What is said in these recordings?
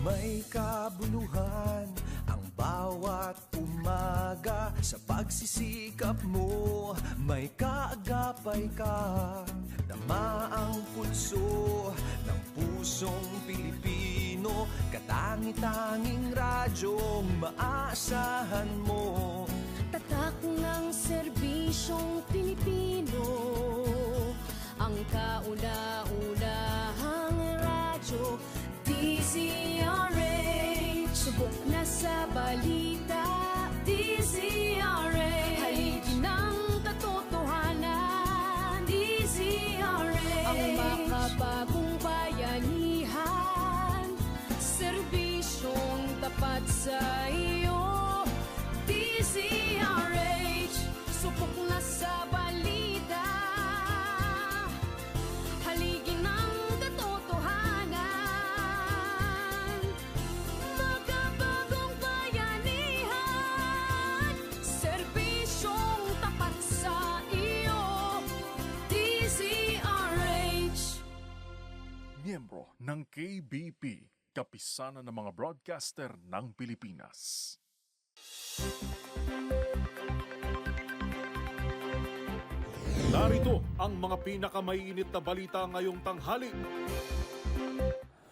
May kabuluhan ang bawat umaga. Sa pagsisikap mo, may kaagapay ka. Tama ang pulso ng pusong Pilipino. Katangi-tanging radyong maaasahan mo. Tatak ng serbisyong Pilipino, ang kauna-unahang radyo, DZRH. Subok na sa balita, DZRH. Haligi ng katotohanan, DZRH. Ang makabagong bayanihan, serbisyong tapat sa iyo, DZRH. Subok na sa balita, haligi ng katotohanan, makabagong bayanihan, serbisyong tapat sa iyo, DZRH. Miyembro ng KBP, kapisanan ng mga broadcaster ng Pilipinas. Narito ang mga pinakamainit na balita ngayong tanghali.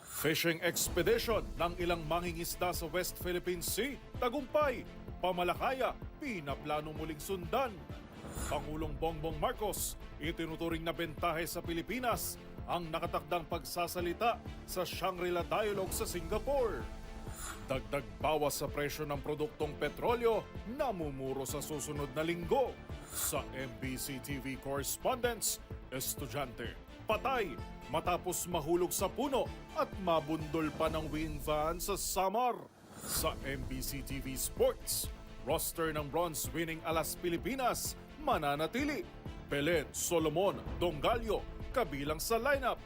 Fishing expedition ng ilang mangingisda sa West Philippine Sea, tagumpay. Pamalakaya, pinaplano muling sundan. Pangulong Bongbong Marcos, itinuturing na bentahe sa Pilipinas ang nakatakdang pagsasalita sa Shangri-La Dialogue sa Singapore. Dagdag bawas sa presyo ng produktong petrolyo, namumuro sa susunod na linggo. Sa MBC TV correspondents, estudyante, patay matapos mahulog sa puno at mabundol pa ng wing van sa Samar. Sa MBC TV Sports, roster ng bronze-winning Alas Pilipinas mananatili. Belen, Solomon, Dongalio kabilang sa lineup.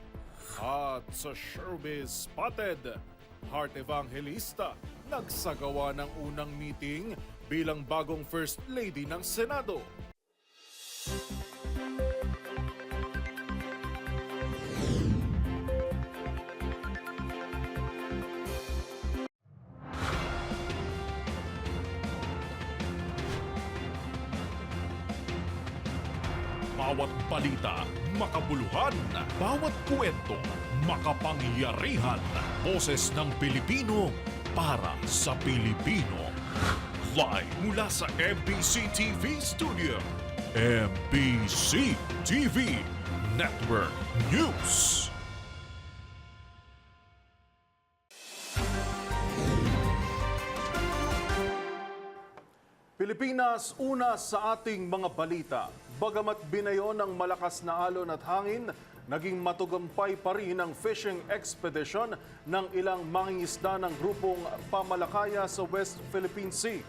At sa Showbiz Spotted, Heart Evangelista nagsagawa ng unang meeting bilang bagong First Lady ng Senado. Bawat balita, makabuluhan. Bawat kwento, makapangyarihan. Boses ng Pilipino para sa Pilipino. Live mula sa MBC TV Studio. MBC TV Network News. Pilipinas una sa ating mga balita. Bagamat binayo ng malakas na alon at hangin, naging matugumpay pa rin ang fishing expedition ng ilang mangingisda ng grupong Pamalakaya sa West Philippine Sea.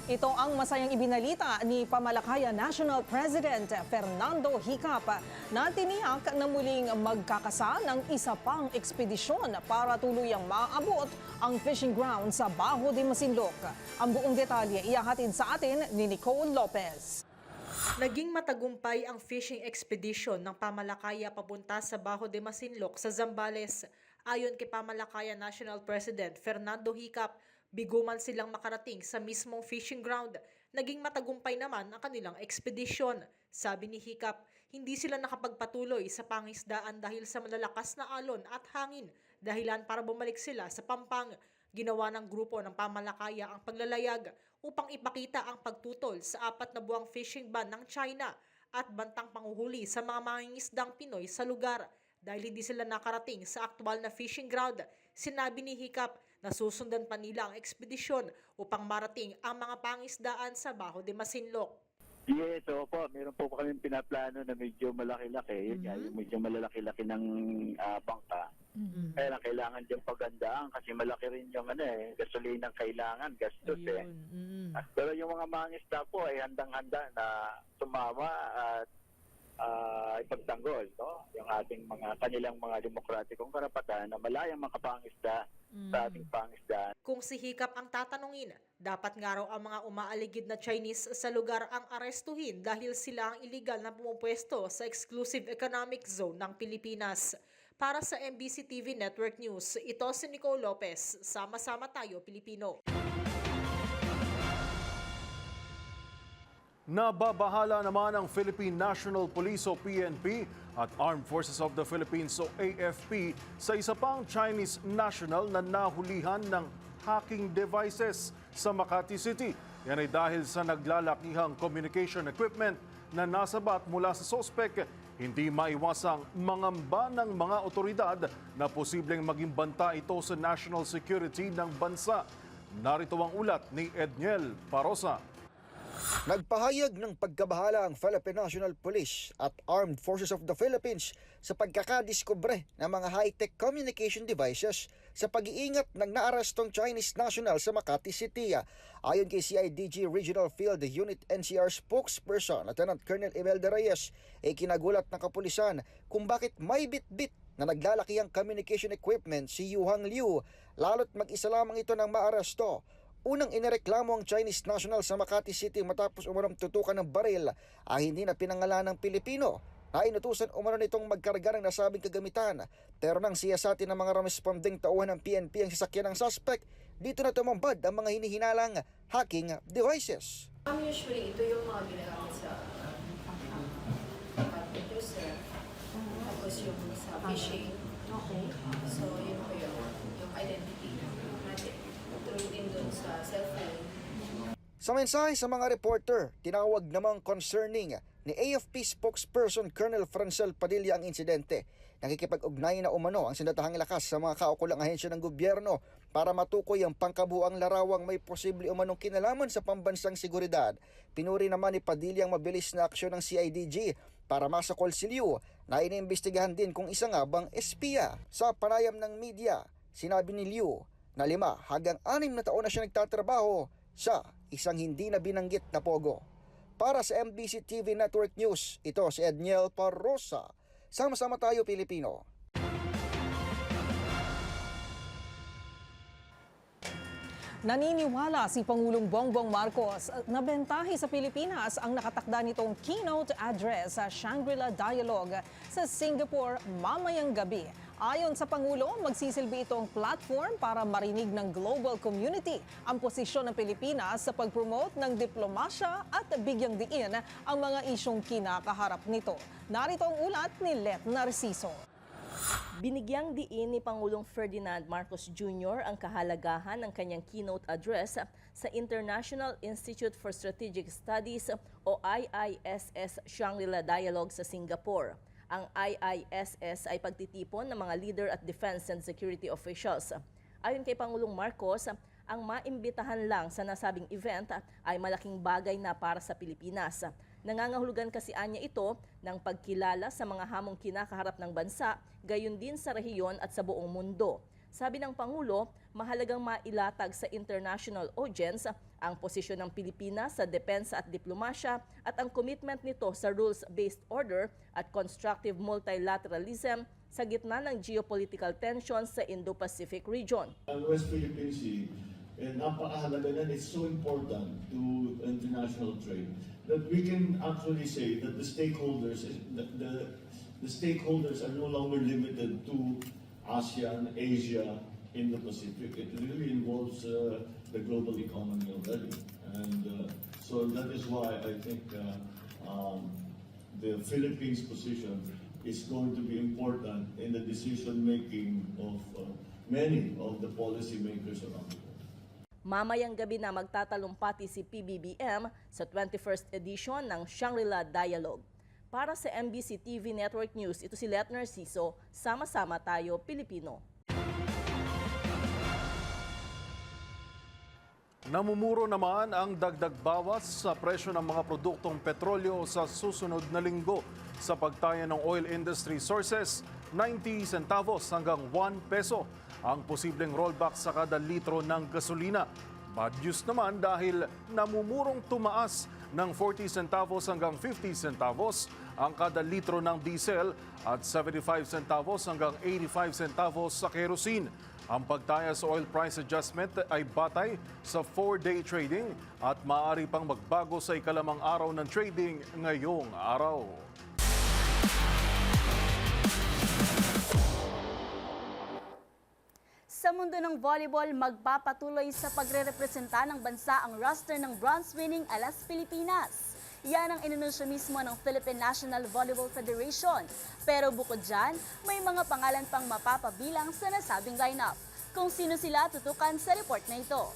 Ito ang masayang ibinalita ni Pamalakaya National President Fernando Hicap na tiniyak na muling magkakasa ng isa pang ekspedisyon para tuluyang maabot ang fishing ground sa Bajo de Masinloc. Ang buong detalye ihahatid sa atin ni Nicole Lopez. Naging matagumpay ang fishing expedition ng Pamalakaya papunta sa Bajo de Masinloc sa Zambales. Ayon kay Pamalakaya National President Fernando Hicap, bigo man silang makarating sa mismong fishing ground, naging matagumpay naman ang kanilang ekspedisyon. Sabi ni Hicap, hindi sila nakapagpatuloy sa pangisdaan dahil sa malalakas na alon at hangin, dahilan para bumalik sila sa Pampang. Ginawa ng grupo ng Pamalakaya ang paglalayag upang ipakita ang pagtutol sa 4 na buwang fishing ban ng China at bantang panguhuli sa mga mangingisdang Pinoy sa lugar. Dahil hindi sila nakarating sa aktual na fishing ground, sinabi ni Hicap na susundan pa nila ang ekspedisyon upang marating ang mga pangisdaan sa Bajo de Masinloc. Yes, opo. Meron po kami pinaplano na medyo malaki-laki. Yun nga, yung medyo malalaki-laki ng bangka. Kaya lang kailangan diyang pagandaan kasi malaki rin yung gasolinang kailangan, gastos Pero yung mga mangisda po ay handang-handa na sumama at ipagtanggol yung ating kanilang mga demokratikong karapatan na malayang makapangisda sa ating pangisdaan. Kung si Hicap ang tatanungin, dapat nga raw ang mga umaaligid na Chinese sa lugar ang arestuhin dahil sila ang iligal na pumupwesto sa exclusive economic zone ng Pilipinas. Para sa MBC TV Network News, ito si Nicole Lopez. Sama-sama tayo, Pilipino. Nababahala naman ang Philippine National Police o PNP at Armed Forces of the Philippines o AFP sa isa pang Chinese national na nahulihan ng hacking devices sa Makati City. Yan ay dahil sa naglalakihang communication equipment na nasabat mula sa sospek. Hindi maiwasang mangamba ng mga otoridad na posibleng maging banta ito sa national security ng bansa. Narito ang ulat ni Edniel Parosa. Nagpahayag ng pagkabahala ang Philippine National Police at Armed Forces of the Philippines sa pagkakadiskubre ng mga high-tech communication devices sa pag-iingat ng naarestong Chinese national sa Makati City. Ayon kay CIDG Regional Field Unit NCR spokesperson Lieutenant Colonel Imelda Reyes, kinagulat ng kapulisan kung bakit may bit-bit na naglalaki ang communication equipment si Yuhang Liu, lalo't mag-isa lamang ito ng maaresto. Unang inireklamo ang Chinese national sa Makati City matapos umanong tutukan ng baril hindi na pinangalan ng Pilipino. Inutusan umano nitong magkarga ng nasabing kagamitan. Pero nang siyasatin ng mga responding tauhan ng PNP ang sasakyan ng suspect, dito na tumambad ang mga hinihinalang hacking devices. Usually, ito yung mga ginagamit sa computer, tapos yung sa phishing. Okay. So, yun po yung identity natin. Through din dun sa cellphone. Sa mensahe sa mga reporter, tinawag namang concerning ni AFP spokesperson Colonel Francel Padilla ang insidente. Nakikipag-ugnay na umano ang sindatahang lakas sa mga kaukulang ahensya ng gobyerno para matukoy ang pangkabuang larawang may posible umanong kinalaman sa pambansang seguridad. Pinuri naman ni Padilla ang mabilis na aksyon ng CIDG para masakol si Liu na iniimbestigahan din kung isa nga bang espiya. Sa panayam ng media, sinabi ni Liu na 5 hanggang 6 na taon na siya nagtatrabaho sa isang hindi na binanggit na pogo. Para sa MBC TV Network News, ito si Edniel Parosa. Sama-sama tayo, Pilipino. Naniniwala si Pangulong Bongbong Marcos na bentahe sa Pilipinas ang nakatakda nitong keynote address sa Shangri-La Dialogue sa Singapore mamayang gabi. Ayon sa Pangulo, magsisilbi itong platform para marinig ng global community ang posisyon ng Pilipinas sa pag-promote ng diplomasya at bigyang diin ang mga isyong kinakaharap nito. Narito ang ulat ni Let Narciso. Binigyang diin ni Pangulong Ferdinand Marcos Jr. ang kahalagahan ng kanyang keynote address sa International Institute for Strategic Studies o IISS Shangri-La Dialogue sa Singapore. Ang IISS ay pagtitipon ng mga leader at defense and security officials. Ayon kay Pangulong Marcos, ang maimbitahan lang sa nasabing event ay malaking bagay na para sa Pilipinas. Nangangahulugan kasi anya ito ng pagkilala sa mga hamong kinakaharap ng bansa, gayon din sa rehiyon at sa buong mundo. Sabi ng Pangulo, mahalagang mailatag sa international audience ang posisyon ng Pilipinas sa depensa at diplomasya at ang commitment nito sa rules-based order at constructive multilateralism sa gitna ng geopolitical tensions sa Indo-Pacific region. Ang West Philippine Sea, napakahalaga na, it's so important to international trade that we can actually say that the stakeholders are no longer limited to ASEAN, Asia, Indo-Pacific. It really involves the global economy already. And so that is why I think the Philippines' position is going to be important in the decision-making of many of the policymakers around the world. Mamayang gabi na magtatalumpati si PBBM sa 21st edition ng Shangri-La Dialogue. Para sa MBC TV Network News, ito si Let Narciso. Sama-sama tayo, Pilipino. Namumuro naman ang dagdag bawas sa presyo ng mga produktong petrolyo sa susunod na linggo. Sa pagtaya ng oil industry sources, 90 centavos hanggang 1 peso ang posibleng rollback sa kada litro ng gasolina. Bad news naman dahil namumurong tumaas ng 40 centavos hanggang 50 centavos ang kada litro ng diesel at 75 centavos hanggang 85 centavos sa kerosene. Ang pagtaya sa oil price adjustment ay batay sa 4-day trading at maaari pang magbago sa ikalamang araw ng trading ngayong araw. Sa mundo ng volleyball, magpapatuloy sa pagre-representa ng bansa ang roster ng bronze-winning Alas Pilipinas. Yan ang inanunsyo mismo ng Philippine National Volleyball Federation. Pero bukod dyan, may mga pangalan pang mapapabilang sa nasabing lineup. Kung sino sila, tutukan sa report na ito.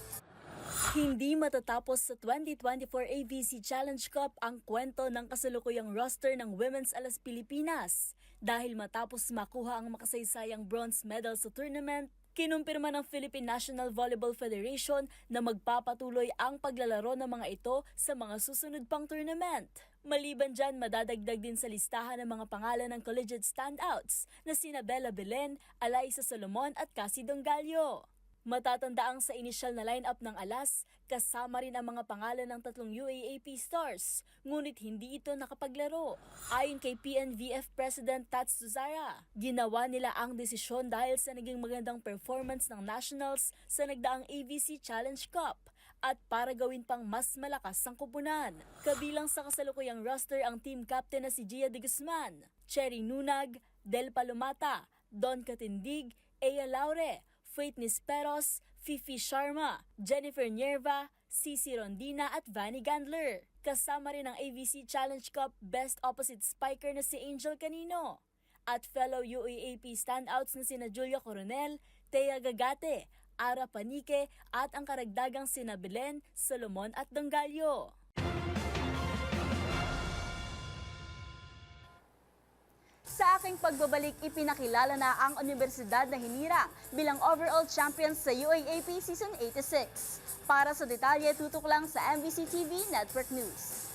Hindi matatapos sa 2024 AVC Challenge Cup ang kwento ng kasalukuyang roster ng Women's Alas Pilipinas. Dahil matapos makuha ang makasaysayang bronze medal sa tournament, kinumpirma ng Philippine National Volleyball Federation na magpapatuloy ang paglalaro ng mga ito sa mga susunod pang tournament. Maliban dyan, madadagdag din sa listahan ng mga pangalan ng collegiate standouts na sina Bella Belen, Alaisa Solomon at Cassie Dongallo. Matatandaang sa inisyal na lineup ng Alas, kasama rin ang mga pangalan ng tatlong UAAP stars, ngunit hindi ito nakapaglaro. Ayon kay PNVF President Tats Tuzara, ginawa nila ang desisyon dahil sa naging magandang performance ng nationals sa nagdaang AVC Challenge Cup at para gawin pang mas malakas ang kupunan. Kabilang sa kasalukuyang roster ang team captain na si Gia de Guzman, Cherry Nunag, Del Palomata, Don Catindig, Ea Laure, Faith Nisperos, Fifi Sharma, Jennifer Nierva, Cici Rondina at Vanny Gandler. Kasama rin ang AVC Challenge Cup Best Opposite Spiker na si Angel Canino. At fellow UAAP standouts na sina Julia Coronel, Thea Gagate, Ara Panique at ang karagdagang sina Belen, Solomon at Dongallo. Sa aking pagbabalik, ipinakilala na ang Universidad na hinirang bilang overall champion sa UAAP Season 86. Para sa detalye, tutok lang sa MBC TV Network News.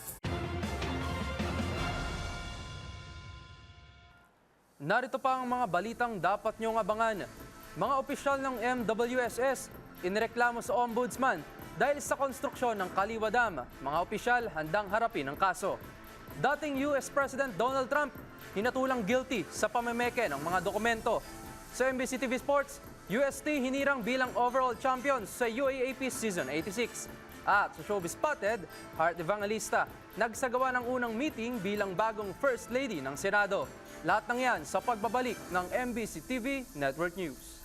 Narito pa ang mga balitang dapat niyong abangan. Mga opisyal ng MWSS inireklamo sa Ombudsman dahil sa konstruksyon ng Kaliwa Dam. Mga opisyal handang harapin ang kaso. Dating US President Donald Trump hinatulang guilty sa pamemeke ng mga dokumento. Sa MBC TV Sports, UST hinirang bilang overall champion sa UAAP Season 86. At sa Showbiz Spotted, Heart Evangelista nagsagawa ng unang meeting bilang bagong First Lady ng Senado. Lahat ng yan sa pagbabalik ng MBC TV Network News.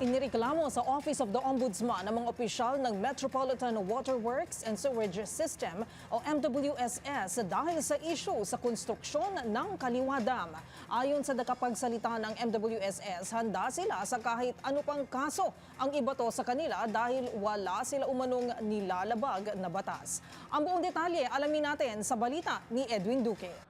Inireklamo sa Office of the Ombudsman ang mga opisyal ng Metropolitan Water Works and Sewerage System o MWSS dahil sa issue sa konstruksyon ng Kaliwa Dam. Ayon sa nakapagsalita ng MWSS, handa sila sa kahit ano pang kaso ang ibato sa kanila dahil wala sila umanong nilalabag na batas. Ang buong detalye alamin natin sa balita ni Edwin Duque.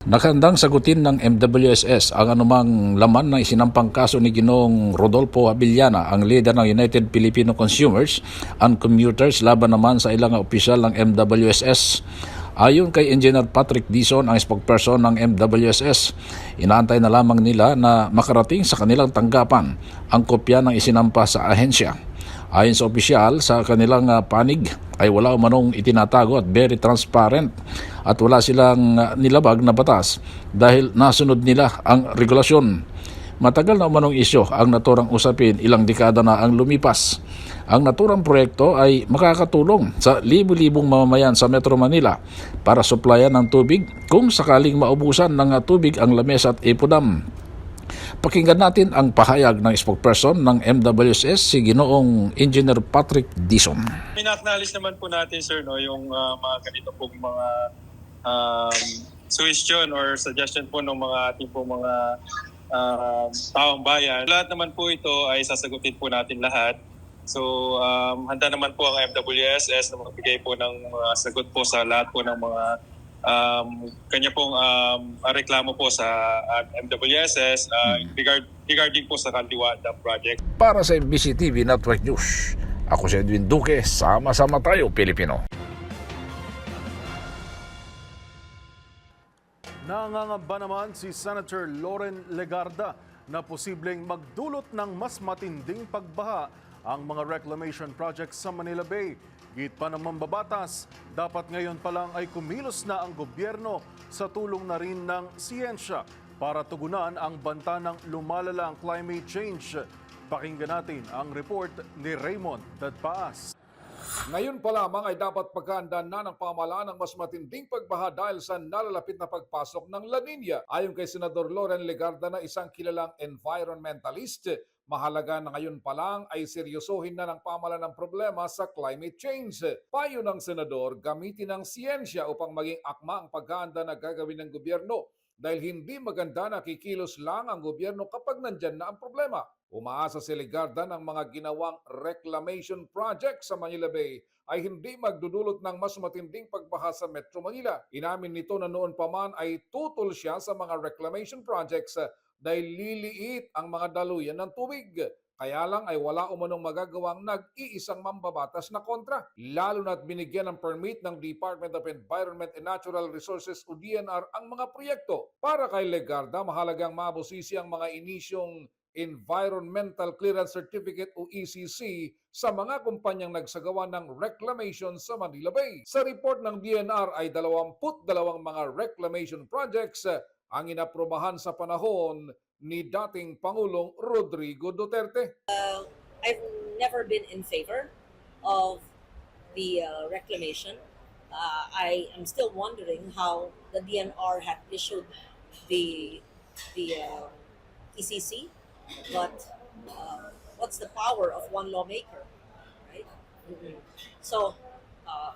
Nakandang sagutin ng MWSS ang anumang laman ng isinampang kaso ni Ginoong Rodolfo Abiliana, ang leader ng United Filipino Consumers and Commuters, laban naman sa ilang opisyal ng MWSS. Ayon kay Engineer Patrick Dizon, ang spokesperson ng MWSS, inaantay na lamang nila na makarating sa kanilang tanggapan ang kopya ng isinampa sa ahensya. Ayon sa opisyal, sa kanilang panig ay wala umanong itinatago at very transparent at wala silang nilabag na batas dahil nasunod nila ang regulasyon. Matagal na umanong isyo ang naturang usapin, ilang dekada na ang lumipas. Ang naturang proyekto ay makakatulong sa libu-libong mamamayan sa Metro Manila para supplyan ng tubig kung sakaling maubusan ng tubig ang Lamesa at Ipodam. Pakinggan natin ang pahayag ng spokesperson ng MWSS, si Ginoong Engineer Patrick Dizon. Ina-acknowledge naman po natin, sir, no, yung mga ganito pong mga suggestion or suggestion po ng mga ating po mga taong bayan. Lahat naman po ito ay sasagutin po natin lahat. So, handa naman po ang MWSS na magbigay po ng sagot po sa lahat po ng mga kanya pong reklamo po sa MWSS regarding po sa Kaliwa Dam Project. Para sa MBC TV Network News, ako si Edwin Duque, sama-sama tayo Pilipino. Nangangamba naman si Senator Loren Legarda na posibleng magdulot ng mas matinding pagbaha ang mga reclamation projects sa Manila Bay. Git pa ng mambabatas, dapat ngayon pa lang ay kumilos na ang gobyerno sa tulong na rin ng siyensya para tugunan ang banta ng lumalalang climate change. Pakinggan natin ang report ni Raymond Dadpaas. Ngayon pa lamang ay dapat pagkahandaan na ng pamahalaan ng mas matinding pagbaha dahil sa nalalapit na pagpasok ng La Nina. Ayon kay Senador Loren Legarda na isang kilalang environmentalist, mahalaga na ngayon pa lang ay seryosohin na ng pamahalaan ang problema sa climate change. Payo ng Senador, gamitin ang siyensya upang maging akma ang paghahanda na gagawin ng gobyerno dahil hindi maganda na kikilos lang ang gobyerno kapag nandyan na ang problema. Umaasa si Legarda ng mga ginawang reclamation project sa Manila Bay ay hindi magdudulot ng mas matinding pagbaha sa Metro Manila. Inamin nito na noon pa man ay tutol siya sa mga reclamation projects dahil liliit ang mga daluyan ng tubig. Kaya lang ay wala umanong magagawang nag-iisang mambabatas na kontra. Lalo na't binigyan ng permit ng Department of Environment and Natural Resources o DNR ang mga proyekto. Para kay Legarda, mahalagang mabusisi ang mga inisyong Environmental Clearance Certificate o ECC sa mga kumpanyang nagsagawa ng reclamation sa Manila Bay. Sa report ng DNR ay 22 mga reclamation projects ang inaprobahan sa panahon ni dating Pangulong Rodrigo Duterte. I've never been in favor of the reclamation. I am still wondering how the DNR had issued the ECC, but what's the power of one lawmaker, right? So,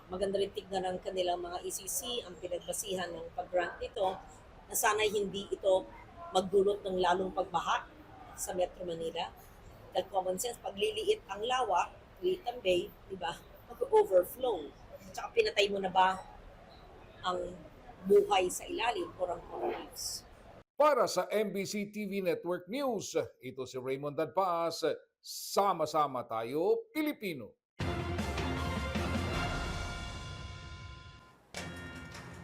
maganda rin tignan ng kanilang mga ECC ang pinagbasihan ng pag-grant nito na sana'y hindi ito magdulot ng lalong pagbaha sa Metro Manila. Dahil common sense, pag liliit ang lawak, liliit ang bay, di ba? Mag-overflow. Tsaka pinatay mo na ba ang buhay sa ilalim or ang coral reefs? Para sa MBC TV Network News, ito si Raymond Dadpaas. Sama-sama tayo, Pilipino.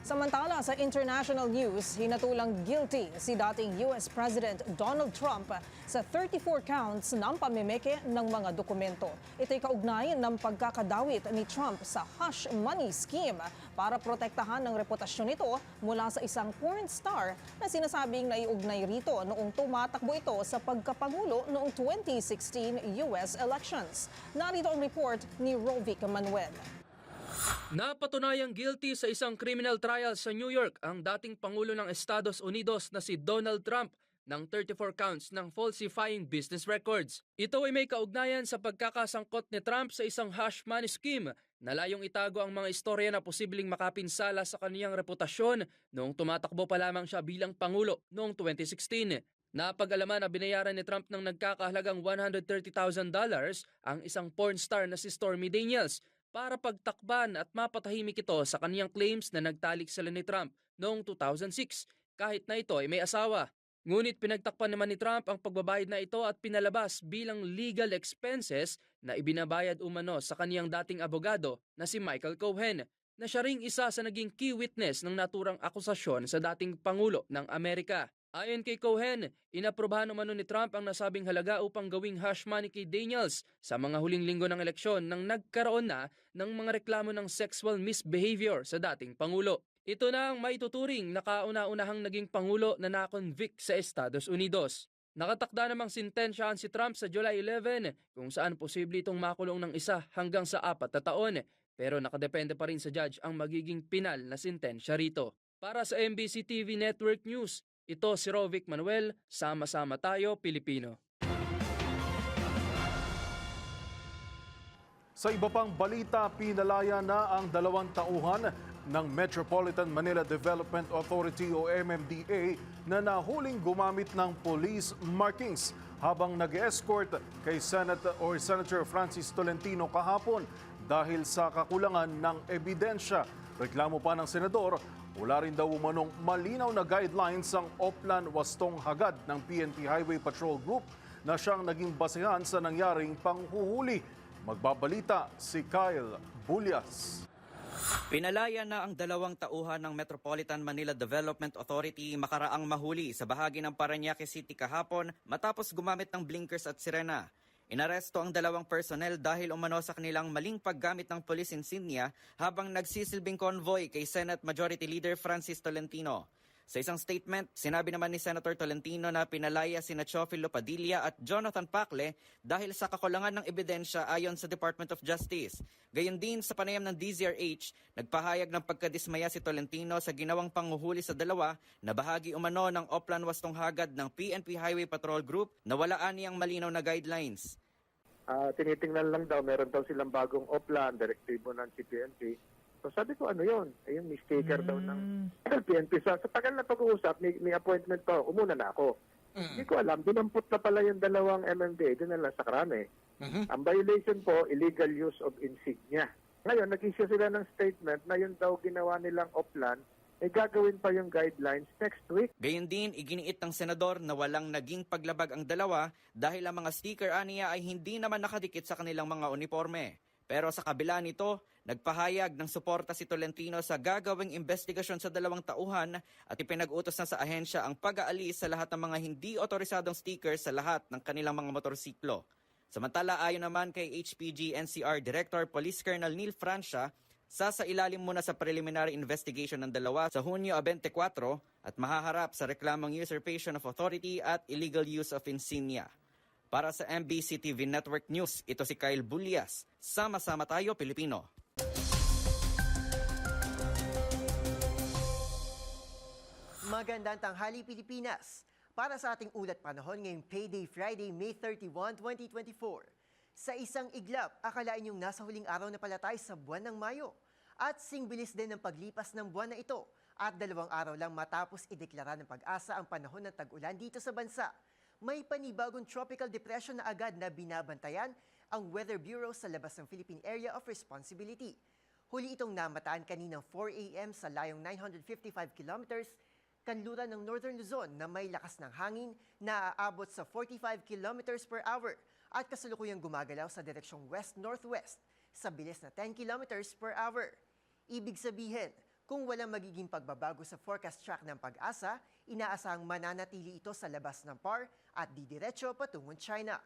Samantala sa international news, hinatulang guilty si dating US President Donald Trump sa 34 counts ng pamimeke ng mga dokumento. Ito'y kaugnay ng pagkakadawit ni Trump sa hush money scheme para protektahan ng reputasyon nito mula sa isang porn star na sinasabing naiugnay rito noong tumatakbo ito sa pagkapangulo noong 2016 US elections. Narito ang report ni Rovic Manuel. Napatunayang guilty sa isang criminal trial sa New York ang dating Pangulo ng Estados Unidos na si Donald Trump ng 34 counts ng falsifying business records. Ito ay may kaugnayan sa pagkakasangkot ni Trump sa isang hush money scheme na layong itago ang mga istorya na posibleng makapinsala sa kaniyang reputasyon noong tumatakbo pa lamang siya bilang Pangulo noong 2016. Napag-alaman na binayaran ni Trump ng nagkakahalagang $130,000 ang isang porn star na si Stormy Daniels para pagtakban at mapatahimik ito sa kaniyang claims na nagtalik sila ni Trump noong 2006 kahit na ito ay may asawa. Ngunit pinagtakpan naman ni Trump ang pagbabayad na ito at pinalabas bilang legal expenses na ibinabayad umano sa kaniyang dating abogado na si Michael Cohen na siya ring isa sa naging key witness ng naturang akusasyon sa dating Pangulo ng Amerika. Ayon kay Cohen, inaprobahan umano ni Trump ang nasabing halaga upang gawing hush money kay Daniels sa mga huling linggo ng eleksyon nang nagkaroon na ng mga reklamo ng sexual misbehavior sa dating Pangulo. Ito na ang maituturing na kauna-unahang naging Pangulo na na-convict sa Estados Unidos. Nakatakda namang sintensyahan si Trump sa July 11 kung saan posible itong makulong ng 1 hanggang sa 4 na taon. Pero nakadepende pa rin sa judge ang magiging pinal na sintensya rito. Para sa MBC TV Network News, ito si Rovic Manuel, sama-sama tayo, Pilipino. Sa iba pang balita, pinalaya na ang 2 tauhan ng Metropolitan Manila Development Authority o MMDA na nahuling gumamit ng police markings habang nag-escort kay Senator Francis Tolentino kahapon dahil sa kakulangan ng ebidensya. Reklamo pa ng senador, wala rin daw umanong malinaw na guidelines ang Oplan-Wastong Hagad ng PNP Highway Patrol Group na siyang naging basehan sa nangyaring panghuhuli. Magbabalita si Kyle Bulyas. Pinalaya na ang 2 tauhan ng Metropolitan Manila Development Authority makaraang mahuli sa bahagi ng Parañaque City kahapon matapos gumamit ng blinkers at sirena. Inaresto ang 2 personnel dahil umano sa kanilang maling paggamit ng police insignia habang nagsisilbing convoy kay Senate Majority Leader Francis Tolentino. Sa isang statement, sinabi naman ni Senator Tolentino na pinalaya sina Teofilo Padilla at Jonathan Pacle dahil sa kakulangan ng ebidensya ayon sa Department of Justice. Gayon din sa panayam ng DZRH, nagpahayag ng pagkadismaya si Tolentino sa ginawang panghuhuli sa 2 na bahagi umano ng Oplan Wastong Hagad ng PNP Highway Patrol Group na wala aniyang malinaw na guidelines. Tinitingnan lang daw, meron daw silang bagong Oplan, direktibo ng CPNP. So sabi ko, ano yun? Ayun, may sticker daw ng PNP. Sa tagal na pag-uusap, may appointment pa. Umuna na ako. Hindi ko alam, dinampot na pala yung 2 MMDA, doon na lang sa Krame. Ang violation po, illegal use of insignia. Ngayon, nag-issue sila ng statement na yun daw ginawa nilang Oplan, gagawin pa yung guidelines next week. Gayon din, iginiit ng senador na walang naging paglabag ang 2 dahil ang mga sticker aniya ay hindi naman nakadikit sa kanilang mga uniforme. Pero sa kabila nito, nagpahayag ng suporta si Tolentino sa gagawing investigasyon sa 2 tauhan at ipinag-utos na sa ahensya ang pag-aalis sa lahat ng mga hindi otorisadong stickers sa lahat ng kanilang mga motorsiklo. Samantala, ayon naman kay HPG NCR Director Police Colonel Neil Francia, sasailalim muna sa preliminary investigation ng 2 sa Hunyo 24 at mahaharap sa reklamong usurpation of authority at illegal use of insignia. Para sa MBC TV Network News, ito si Kyle Bulias. Sama-sama tayo, Pilipino. Magandang tanghali, Pilipinas. Para sa ating ulat panahon ngayong Payday Friday, May 31, 2024. Sa isang iglap, akalain yung nasa huling araw na pala tayo sa buwan ng Mayo. At singbilis din ng paglipas ng buwan na ito. At 2 araw lang matapos ideklara ng Pag-asa ang panahon ng tag-ulan dito sa bansa. May panibagong tropical depression na agad na binabantayan ang Weather Bureau sa labas ng Philippine Area of Responsibility. Huli itong namataan kaninang 4 a.m. sa layong 955 kilometers kanluran ng Northern Luzon na may lakas ng hangin na aabot sa 45 kilometers per hour at kasalukuyang gumagalaw sa direksyong west-northwest sa bilis na 10 kilometers per hour. Ibig sabihin, kung walang magiging pagbabago sa forecast track ng Pag-asa, inaasahang mananatili ito sa labas ng PAR at didiretso patungong China.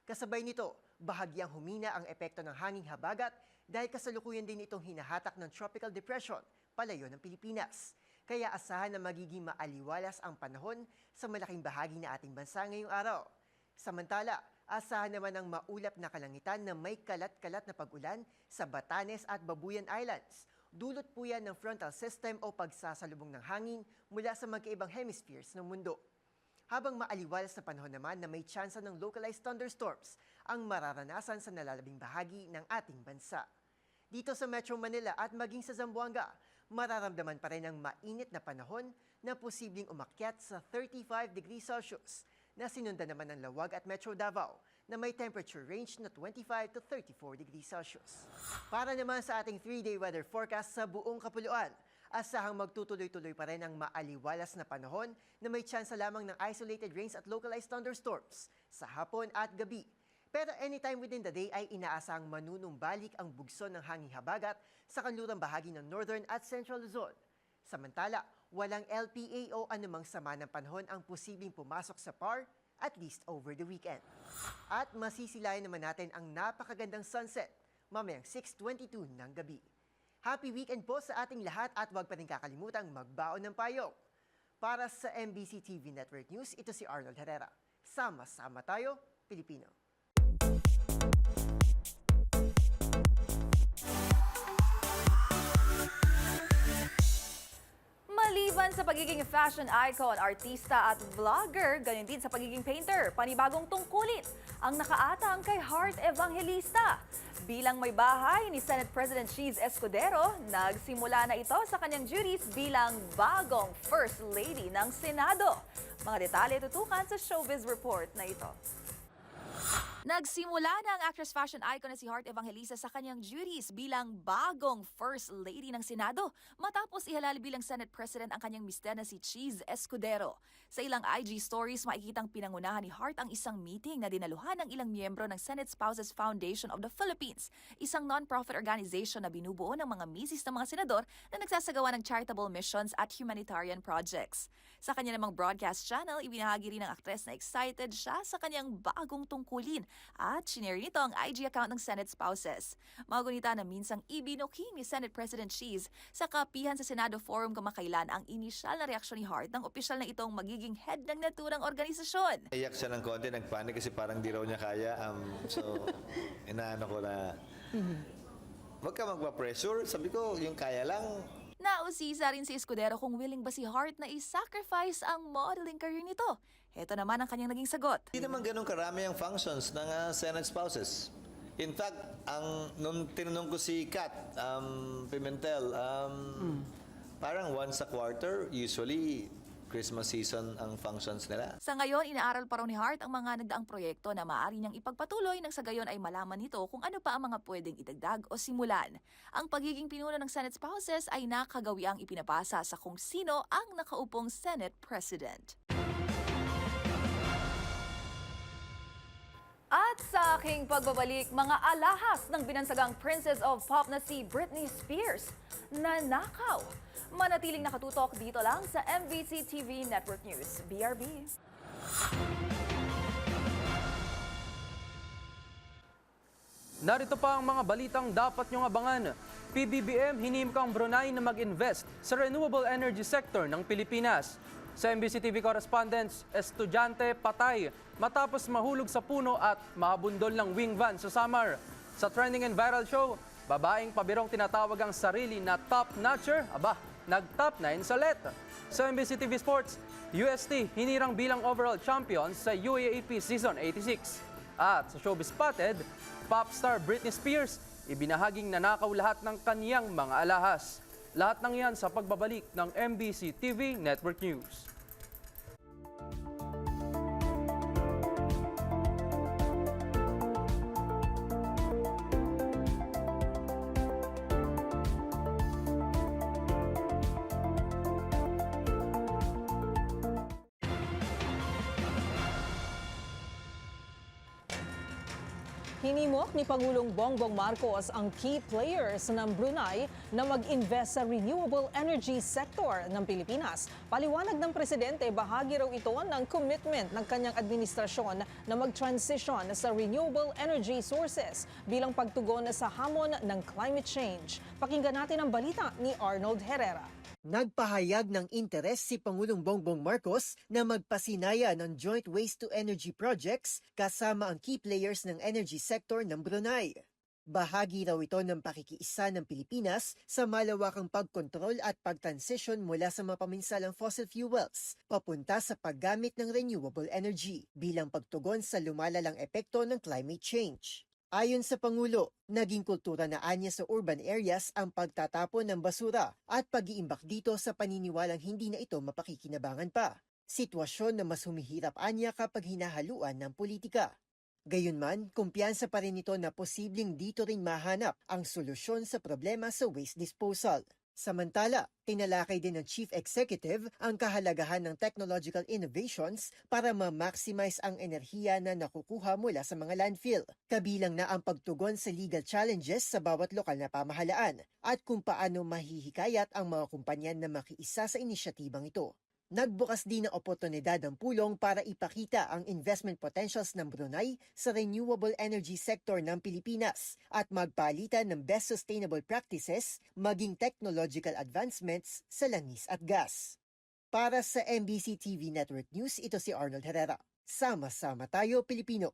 Kasabay nito, bahagyang humina ang epekto ng hanging habagat dahil kasalukuyan din itong hinahatak ng tropical depression palayo ng Pilipinas. Kaya asahan na magiging maaliwalas ang panahon sa malaking bahagi na ating bansa ngayong araw. Samantala, asahan naman ang maulap na kalangitan na may kalat-kalat na pag-ulan sa Batanes at Babuyan Islands. Dulot po yan ng frontal system o pagsasalubong ng hangin mula sa magkaibang hemispheres ng mundo. Habang maaliwalas na panahon naman na may tsansa ng localized thunderstorms ang mararanasan sa nalalabing bahagi ng ating bansa. Dito sa Metro Manila at maging sa Zamboanga, mararamdaman pa rin ang mainit na panahon na posibleng umakyat sa 35 degrees Celsius na sinundan naman ng Lawag at Metro Davao na may temperature range na 25 to 34 degrees Celsius. Para naman sa ating 3-day weather forecast sa buong kapuluan, asahang magtutuloy-tuloy pa rin ang maaliwalas na panahon na may tsansa lamang ng isolated rains at localized thunderstorms sa hapon at gabi. Pero anytime within the day ay inaasahang manunumbalik ang bugso ng hanging habagat sa kanlurang bahagi ng Northern at Central Luzon. Samantala, walang LPA o anumang sama ng panahon ang posibleng pumasok sa PAR at least over the weekend. At masisilayan naman natin ang napakagandang sunset mamayang 6:22 ng gabi. Happy weekend po sa ating lahat at huwag pa rin kakalimutang magbaon ng payong. Para sa MBC TV Network News, ito si Arnold Herrera. Sama-sama tayo, Pilipino. Maliban sa pagiging fashion icon, artista at vlogger, ganyan din sa pagiging painter, panibagong tungkulin ang nakaatang kay Heart Evangelista. Bilang may bahay ni Senate President Cheese Escudero, nagsimula na ito sa kanyang duties bilang bagong First Lady ng Senado. Mga detalye tutukan sa Showbiz Report na ito. Nagsimula na ang actress fashion icon na si Heart Evangelista sa kanyang duties bilang bagong First Lady ng Senado matapos ihalal bilang Senate President ang kanyang mister na si Cheese Escudero. Sa ilang IG stories, makikitang pinangunahan ni Heart ang isang meeting na dinaluhan ng ilang miyembro ng Senate Spouses Foundation of the Philippines, isang non-profit organization na binubuo ng mga misis ng mga senador na nagsasagawa ng charitable missions at humanitarian projects. Sa kanya namang broadcast channel, ibinahagi rin ng aktres na excited siya sa kanyang bagong tungkulin at shinare nito ang IG account ng Senate spouses. Magunita na minsang ibinuking ni Senate President Cheese sa kapihan sa Senado Forum kamakailan ang inisyal na reaksyon ni Hart ng opisyal na itong magiging head ng naturang organisasyon. Iyak siya ng konti, nagpanik kasi parang di raw niya kaya. So, inaano ko na, wag ka magpa-pressure. Sabi ko, yung kaya lang. Nausisa rin si Escudero kung willing ba si Hart na i-sacrifice ang modeling career nito. Ito naman ang kanyang naging sagot. Hindi naman ganun karami ang functions ng Senate spouses. In fact, nung tinanong ko si Kat Pimentel, parang once a quarter, usually Christmas season ang functions nila. Sa ngayon, inaaral pa raw ni Hart ang mga nagdaang proyekto na maaari niyang ipagpatuloy nang sa gayon ay malaman nito kung ano pa ang mga pwedeng idagdag o simulan. Ang pagiging pinuno ng Senate spouses ay nakagawiang ipinapasa sa kung sino ang nakaupong Senate President. At sa aking pagbabalik, mga alahas ng binansagang Princess of Pop na si Britney Spears nanakaw. Manatiling nakatutok dito lang sa MBC TV Network News. BRB. Narito pa ang mga balitang dapat niyong abangan. PBBM hinimok ang Brunei na mag-invest sa renewable energy sector ng Pilipinas. Sa MBC TV correspondents, estudyante patay matapos mahulog sa puno at mabundol ng wing van sa Samar. Sa trending and viral show, babaeng pabirong tinatawag ang sarili na top-notcher, nag-top 9 sa let. Sa MBC TV Sports, UST hinirang bilang overall champion sa UAAP Season 86. At sa Showbiz Spotted, popstar Britney Spears ibinahaging nanakaw lahat ng kaniyang mga alahas. Lahat ng yan sa pagbabalik ng MBC TV Network News. Hinimok ni Pangulong Bongbong Marcos ang key players ng Brunei na mag-invest sa renewable energy sector ng Pilipinas. Paliwanag ng Presidente, bahagi raw ito ng commitment ng kanyang administrasyon na mag-transition sa renewable energy sources bilang pagtugon sa hamon ng climate change. Pakinggan natin ang balita ni Arnold Herrera. Nagpahayag ng interes si Pangulong Bongbong Marcos na magpasinaya ng joint waste-to-energy projects kasama ang key players ng energy sector ng Brunei. Bahagi raw ito ng pakikiisa ng Pilipinas sa malawakang pagkontrol at pagtransition mula sa mapaminsalang fossil fuels papunta sa paggamit ng renewable energy bilang pagtugon sa lumalalang epekto ng climate change. Ayon sa Pangulo, naging kultura na anya sa urban areas ang pagtatapon ng basura at pag-iimbak dito sa paniniwalang hindi na ito mapakikinabangan pa. Sitwasyon na mas humihirap anya kapag hinahaluan ng politika. Gayunman, kumpiyansa pa rin ito na posibleng dito rin mahanap ang solusyon sa problema sa waste disposal. Samantala, tinalakay din ng Chief Executive ang kahalagahan ng technological innovations para ma-maximize ang enerhiya na nakukuha mula sa mga landfill, kabilang na ang pagtugon sa legal challenges sa bawat lokal na pamahalaan at kung paano mahihikayat ang mga kumpanya na makiisa sa inisyatibang ito. Nagbukas din ng oportunidad ang pulong para ipakita ang investment potentials ng Brunei sa renewable energy sector ng Pilipinas at magpalitan ng best sustainable practices maging technological advancements sa langis at gas. Para sa MBC TV Network News, ito si Arnold Herrera. Sama-sama tayo, Pilipino.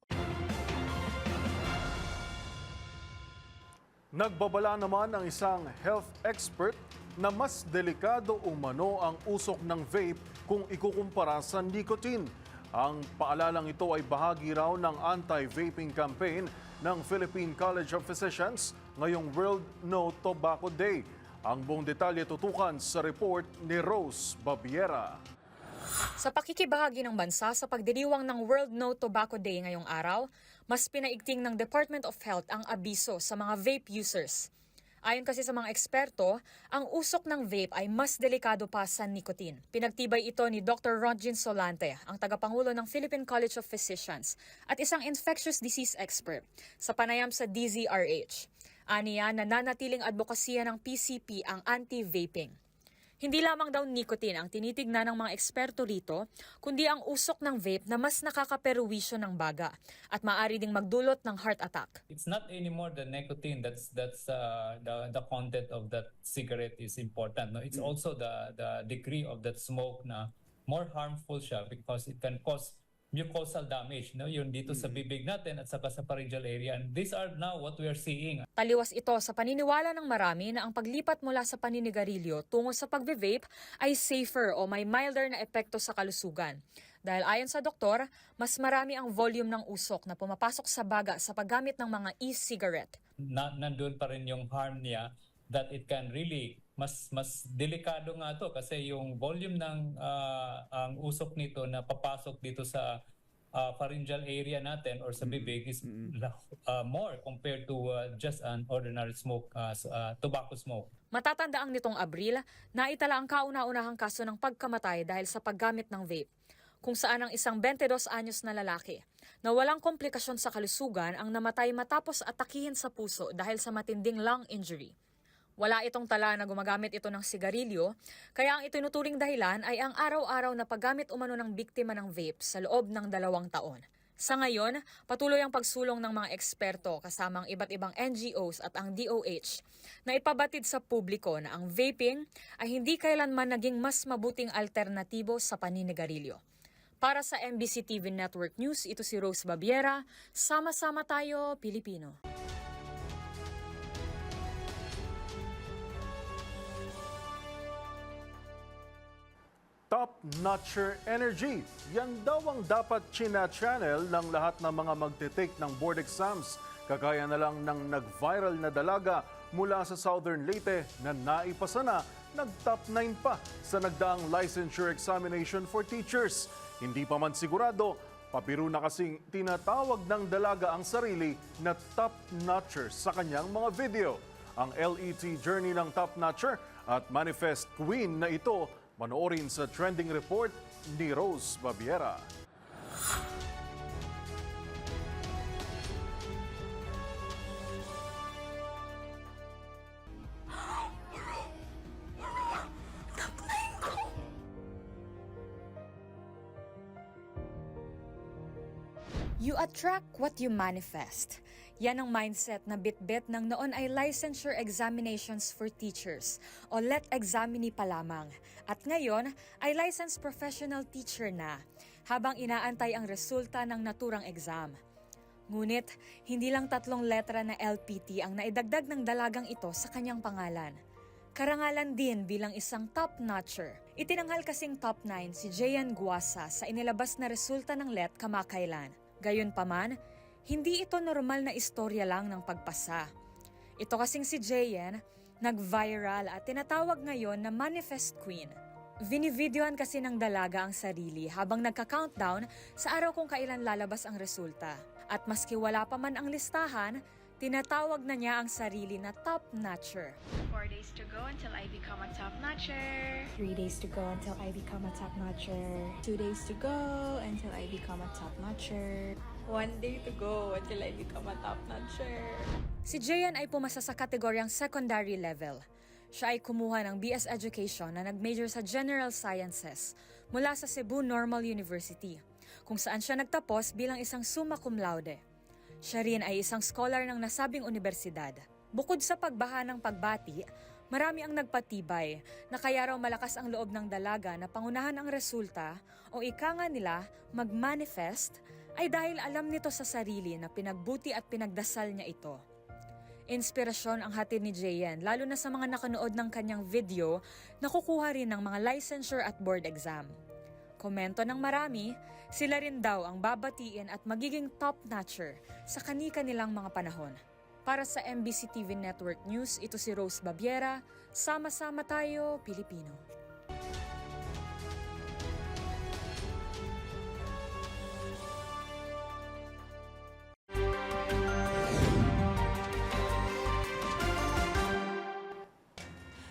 Nagbabala naman ang isang health expert na mas delikado umano ang usok ng vape kung ikukumpara sa nicotine. Ang paalalang ito ay bahagi raw ng anti-vaping campaign ng Philippine College of Physicians ngayong World No Tobacco Day. Ang buong detalye tutukan sa report ni Rose Babiera. Sa pakikibahagi ng bansa sa pagdiriwang ng World No Tobacco Day ngayong araw, mas pinaigting ng Department of Health ang abiso sa mga vape users. Ayon kasi sa mga eksperto, ang usok ng vape ay mas delikado pa sa nicotine. Pinagtibay ito ni Dr. Ronjin Solante, ang tagapangulo ng Philippine College of Physicians at isang infectious disease expert sa panayam sa DZRH. Aniya, nananatiling advokasya ng PCP ang anti-vaping. Hindi lamang daw nicotine ang tinitignan ng mga eksperto rito, kundi ang usok ng vape na mas nakakaperwisyo ng baga at maaari ding magdulot ng heart attack. It's not anymore the nicotine that's the content of that cigarette is important. No, it's also the degree of that smoke na more harmful siya because it can cause mucosal damage, no, yun dito sa bibig natin at saka sa pharyngeal area, and these are now what we are seeing. Taliwas ito sa paniniwala ng marami na ang paglipat mula sa paninigarilyo tungo sa pagbe-vape ay safer o may milder na epekto sa kalusugan. Dahil ayon sa doktor, mas marami ang volume ng usok na pumapasok sa baga sa paggamit ng mga e-cigarette. Nandun pa rin yung harm niya that it can really mas delikado nga to kasi yung volume ng ang usok nito na papasok dito sa pharyngeal area natin or sa bibig is more compared to just an ordinary smoke, tobacco smoke. Matatandaan nitong Abril na itala ang kauna-unahang kaso ng pagkamatay dahil sa paggamit ng vape, kung saan ang isang 22 anyos na lalaki na walang komplikasyon sa kalusugan ang namatay matapos atakihin sa puso dahil sa matinding lung injury. Wala itong tala na gumagamit ito ng sigarilyo, kaya ang itinuturing dahilan ay ang araw-araw na paggamit umano ng biktima ng vape sa loob ng 2 taon. Sa ngayon, patuloy ang pagsulong ng mga eksperto kasamang iba't ibang NGOs at ang DOH na ipabatid sa publiko na ang vaping ay hindi kailanman naging mas mabuting alternatibo sa paninigarilyo. Para sa MBC TV Network News, ito si Rose Babiera. Sama-sama tayo, Pilipino. Top-notcher energy. Yan daw ang dapat china-channel ng lahat ng mga magte-take ng board exams. Kagaya na lang ng nag-viral na dalaga mula sa Southern Leyte na naipasa na, nag-top 9 pa sa nagdaang licensure examination for teachers. Hindi pa man sigurado, papiro na kasing tinatawag ng dalaga ang sarili na top-notcher sa kanyang mga video. Ang LET journey ng top-notcher at manifest queen na ito, manoorin sa trending report ni Rose Babiera. You attract what you manifest. Yan ang mindset na bitbit ng noon ay licensure examinations for teachers o LET examini pa lamang. At ngayon ay licensed professional teacher na habang inaantay ang resulta ng naturang exam. Ngunit hindi lang 3 letra na LPT ang naidagdag ng dalagang ito sa kanyang pangalan. Karangalan din bilang isang top-notcher. Itinanghal kasing top 9 si Jayan Guasa sa inilabas na resulta ng LET kamakailan. Gayunpaman, hindi ito normal na istorya lang ng pagpasa. Ito kasing si Jayan, nag-viral at tinatawag ngayon na Manifest Queen. Vinivideohan kasi ng dalaga ang sarili habang nagka-countdown sa araw kung kailan lalabas ang resulta. At maski wala pa man ang listahan, tinatawag na niya ang sarili na top-notcher. 4 days to go until I become a top-notcher. 3 days to go until I become a top-notcher. 2 days to go until I become a top-notcher. 1 day to go until I become a top-notcher. Si Jayan ay pumasa sa kategoryang secondary level. Siya ay kumuha ng BS Education na nag-major sa General Sciences mula sa Cebu Normal University, kung saan siya nagtapos bilang isang summa cum laude. Siya rin ay isang scholar ng nasabing universidad. Bukod sa pagbaha ng pagbati, marami ang nagpatibay na kaya raw malakas ang loob ng dalaga na pangunahan ang resulta o ika nga nila mag-manifest ay dahil alam nito sa sarili na pinagbuti at pinagdasal niya ito. Inspirasyon ang hatid ni Jayan lalo na sa mga nakanood ng kanyang video na kukuha rin ng mga licensure at board exam. Komento ng marami, sila rin daw ang babatiin at magiging top-notcher sa kani-kanilang mga panahon. Para sa MBC TV Network News, ito si Rose Babiera. Sama-sama tayo, Pilipino.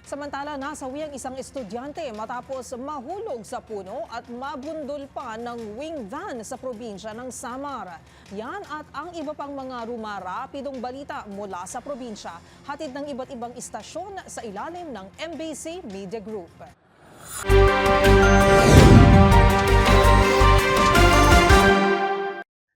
Sa Samantala, nasawi ang isang estudyante matapos mahulog sa puno at mabundol pa ng wing van sa probinsya ng Samar. Yan at ang iba pang mga rumarapidong balita mula sa probinsya, hatid ng iba't ibang istasyon sa ilalim ng MBC Media Group.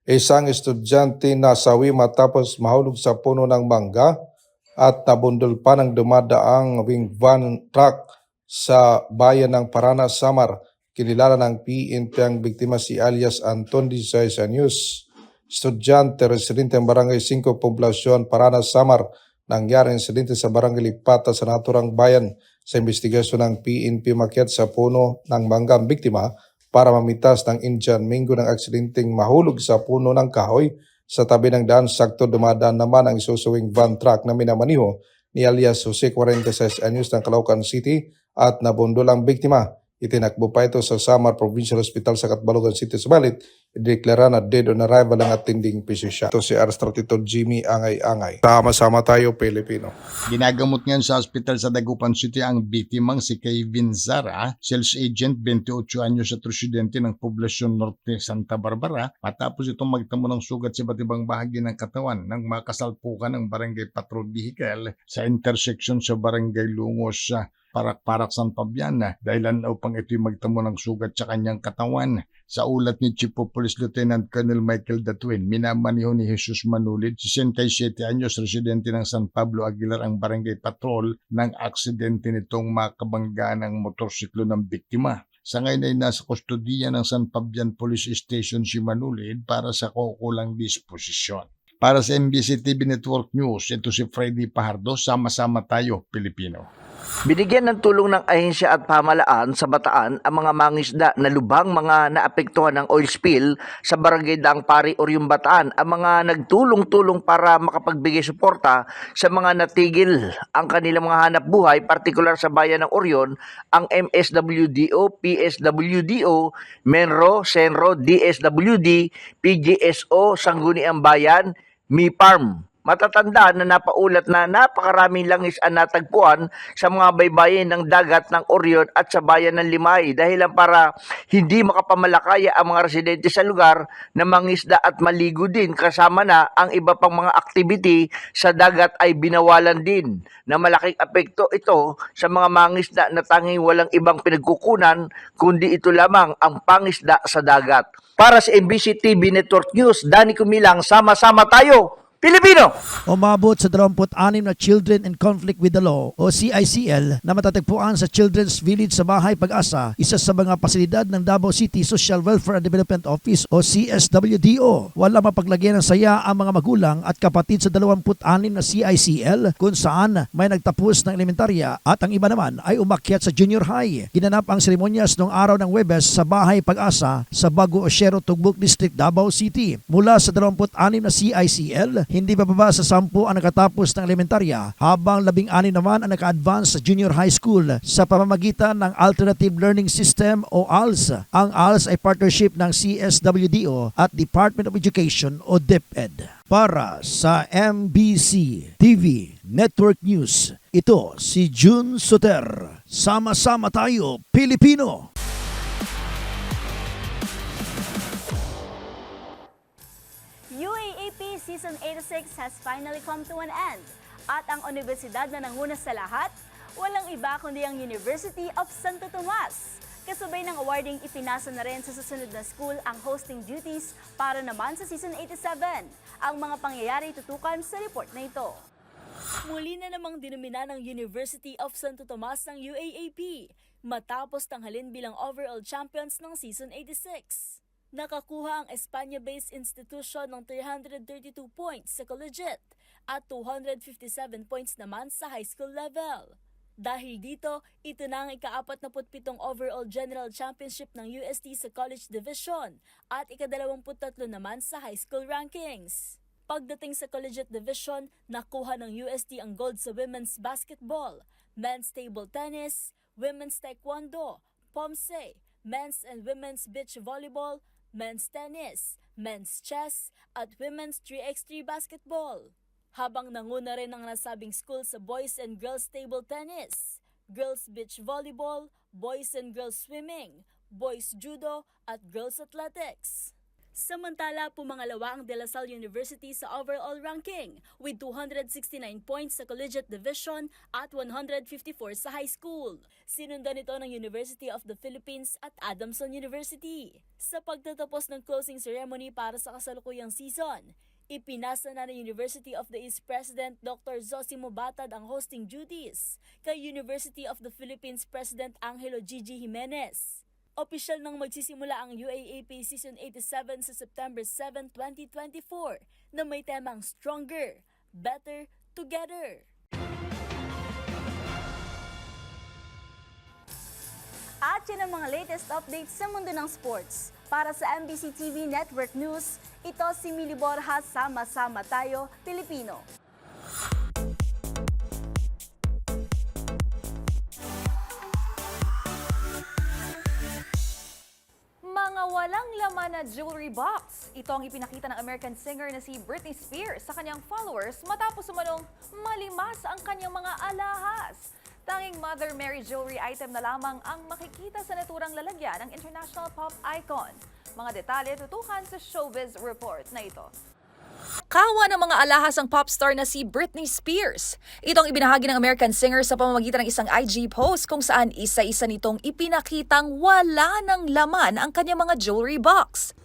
Isang estudyante nasawi matapos mahulog sa puno ng mangga at nabundol pa ng dumadaang wing van truck sa bayan ng Paranas, Samar. Kinilala ng PNP ang biktima si alias Anton 16 anyos. Estudyante, residente ng Barangay 5, Poblasyon, Paranas, Samar. Nangyari ang insidente sa Barangay Lipata sa naturang bayan. Sa investigasyon ng PNP, makyat sa puno ng mangga ang biktima para mamitas ng Indian Mingo ng aksidenteng mahulog sa puno ng kahoy sa tabi ng daan. Sakto dumadaan naman ang isusuwing van truck na minamaniho ni alias Jose 46 anyos ng Caloocan City at nabundol ang biktima. Itinakbo pa ito sa Samar Provincial Hospital sa Catbalogan City. Subalit, ideklara na dead on arrival ang attending physician. Ito si Arstratito Jimmy Angay-Angay. Sama-sama tayo, Pilipino. Ginagamot ngayon sa ospital sa Dagupan City ang biktimang si Kevin Zara, sales agent, 28 anyos at residente ng Poblasyon Norte, Santa Barbara, matapos itong magtamo ng sugat sa iba't ibang bahagi ng katawan ng makasalpukan ng Barangay Patrol Vehicle sa intersection sa Barangay Lungos sa Parak-Parak, San Fabian, dahilan upang ito'y magtamo ng sugat sa kanyang katawan. Sa ulat ni Chief of Police Lieutenant Colonel Michael Datuin, minamaniho ni Jesus Manulid, 67 anyos, residente ng San Pablo Aguilar, ang Barangay Patrol ng aksidente nitong makabangga ng motorsiklo ng biktima. Sa ngayon ay nasa kustodiya ng San Fabian Police Station si Manulid para sa kaukulang disposisyon. Para sa MBC TV Network News, ito si Freddy Pajardo, sama-sama tayo, Pilipino. Binigyan ng tulong ng ahensya at pamahalaan sa Bataan ang mga mangisda na lubhang mga naapektuhan ng oil spill sa Barangay Daang Pari, Orion, Bataan. Ang mga nagtulong-tulong para makapagbigay suporta sa mga natigil ang kanilang mga hanap buhay, partikular sa bayan ng Orion, ang MSWDO, PSWDO, Menro, Senro, DSWD, PGSO, Sangguniang Bayan, MIPARM. Matatandaan na napaulat na napakaraming langis ang natagpuan sa mga baybayin ng dagat ng Orion at sa bayan ng Limay dahilan para hindi makapamalakaya ang mga residente sa lugar na mangisda at maligo din, kasama na ang iba pang mga activity sa dagat ay binawalan din, na malaking apekto ito sa mga mangisda na tanging walang ibang pinagkukunan kundi ito lamang ang pangisda sa dagat. Para sa MBC TV Network News, Danny Kumilang, sama-sama tayo, Pilipino! Umabot sa 26 na Children in Conflict with the Law o CICL na matatagpuan sa Children's Village sa Bahay Pag-asa, isa sa mga pasilidad ng Davao City Social Welfare and Development Office o CSWDO. Wala mapaglagyan ng saya ang mga magulang at kapatid sa 26 na CICL kung saan may nagtapos ng elementarya at ang iba naman ay umakyat sa junior high. Ginanap ang seremonyas noong araw ng Huwebes sa Bahay Pag-asa sa Bago Osyero, Tugbok District, Davao City. Mula sa 26 na CICL, hindi bababa sa 10 ang nakatapos ng elementarya, habang 16 naman ang naka-advance sa junior high school sa pamamagitan ng Alternative Learning System o ALS. Ang ALS ay partnership ng CSWDO at Department of Education o DepEd. Para sa MBC TV Network News, ito si June Soter. Sama-sama tayo, Pilipino! UAAP Season 86 has finally come to an end. At ang universidad na nanguna sa lahat, walang iba kundi ang University of Santo Tomas. Kasabay ng awarding, ipinasa na rin sa susunod na school ang hosting duties para naman sa Season 87. Ang mga pangyayari tutukan sa report na ito. Muli na namang dinumina ng University of Santo Tomas ng UAAP matapos tanghalin bilang overall champions ng Season 86. Nakakuha ang Espanya-based institution ng 332 points sa collegiate at 257 points naman sa high school level. Dahil dito, ito na ang ika-47 overall general championship ng UST sa college division at ika-23 naman sa high school rankings. Pagdating sa collegiate division, nakuha ng UST ang gold sa women's basketball, men's table tennis, women's taekwondo, pomse, men's and women's beach volleyball, men's tennis, men's chess, at women's 3x3 basketball. Habang nanguna rin ang nasabing school sa boys and girls table tennis, girls beach volleyball, boys and girls swimming, boys judo at girls athletics. Samantala, pumangalawa ang De La Salle University sa overall ranking with 269 points sa collegiate division at 154 sa high school. Sinundan ito ng University of the Philippines at Adamson University. Sa pagtatapos ng closing ceremony para sa kasalukuyang season, ipinasa na ng University of the East President Dr. Zosimo Batad ang hosting duties kay University of the Philippines President Angelo Gigi Jimenez. Opisyal nang magsisimula ang UAAP Season 87 sa September 7, 2024 na may temang Stronger, Better, Together. At yan ang mga latest updates sa mundo ng sports. Para sa MBC TV Network News, ito si Mili Borja, Sama-sama Tayo, Pilipino. Mga walang laman na jewelry box. Ito ang ipinakita ng American singer na si Britney Spears sa kanyang followers matapos umanong malimas ang kanyang mga alahas. Tanging Mother Mary jewelry item na lamang ang makikita sa naturang lalagyan ng international pop icon. Mga detalye tutukan sa Showbiz Report na ito. Kawa ng mga alahas ang pop star na si Britney Spears. Itong ibinahagi ng American singer sa pamamagitan ng isang IG post kung saan isa-isa nitong ipinakitang wala ng laman ang kanyang mga jewelry box.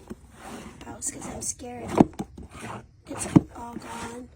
Because I'm scared. It's all gone.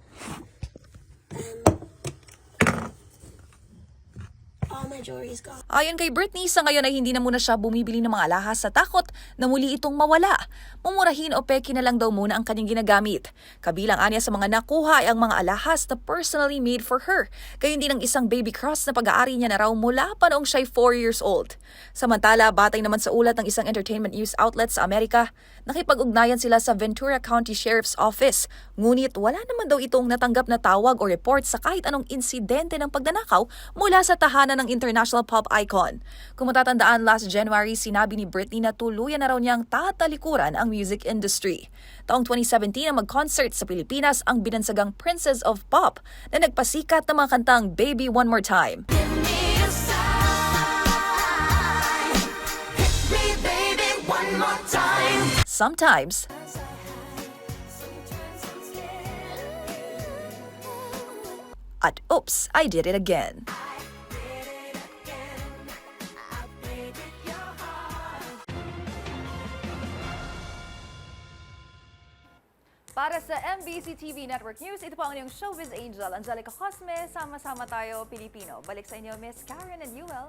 All my jewelry is gone. Ayon kay Britney, sa ngayon ay hindi na muna siya bumibili ng mga alahas sa takot na muli itong mawala. Mumurahin o peke na lang daw muna ang kanyang ginagamit. Kabilang anya sa mga nakuha ay ang mga alahas na personally made for her. Gayon din ang isang baby cross na pag-aari niya na raw mula pa noong siya'y 4 years old. Samantala, batay naman sa ulat ng isang entertainment news outlet sa Amerika, nakipag-ugnayan sila sa Ventura County Sheriff's Office. Ngunit wala naman daw itong natanggap na tawag o report sa kahit anong insidente ng pagnanakaw mula sa tahanan ng international pop icon. Kung matatandaan, last January, sinabi ni Britney na tuluyan na raw niyang tatalikuran ang music industry. Taong 2017 ang mag-concert sa Pilipinas ang binansagang Princess of Pop na nagpasikat ng mga kantang Baby One More Time. Sometimes, at Oops, I Did It Again. Para sa MBC TV Network News, ito po ang inyong Showbiz Angel, Angelica Cosme, Sama-sama Tayo, Pilipino. Balik sa inyo, Miss Karen and Yuel.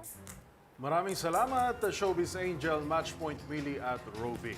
Maraming salamat, Showbiz Angel, Matchpoint Willie at Rovic.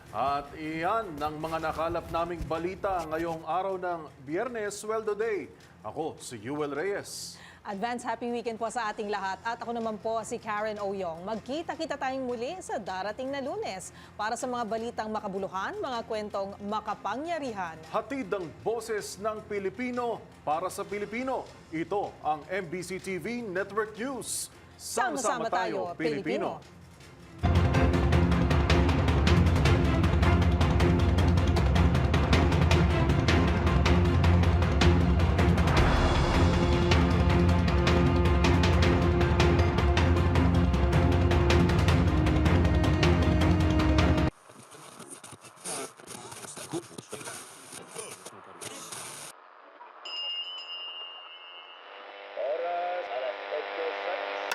At iyan ng mga nakalap naming balita ngayong araw ng Biyernes, Sweldo Day. Ako si Yuel Reyes. Advance happy weekend po sa ating lahat. At ako naman po si Karen Oyong. Magkita-kita tayong muli sa darating na Lunes para sa mga balitang makabuluhan, mga kwentong makapangyarihan. Hatid ang boses ng Pilipino para sa Pilipino. Ito ang MBC TV Network News. Sama-sama tayo, Pilipino.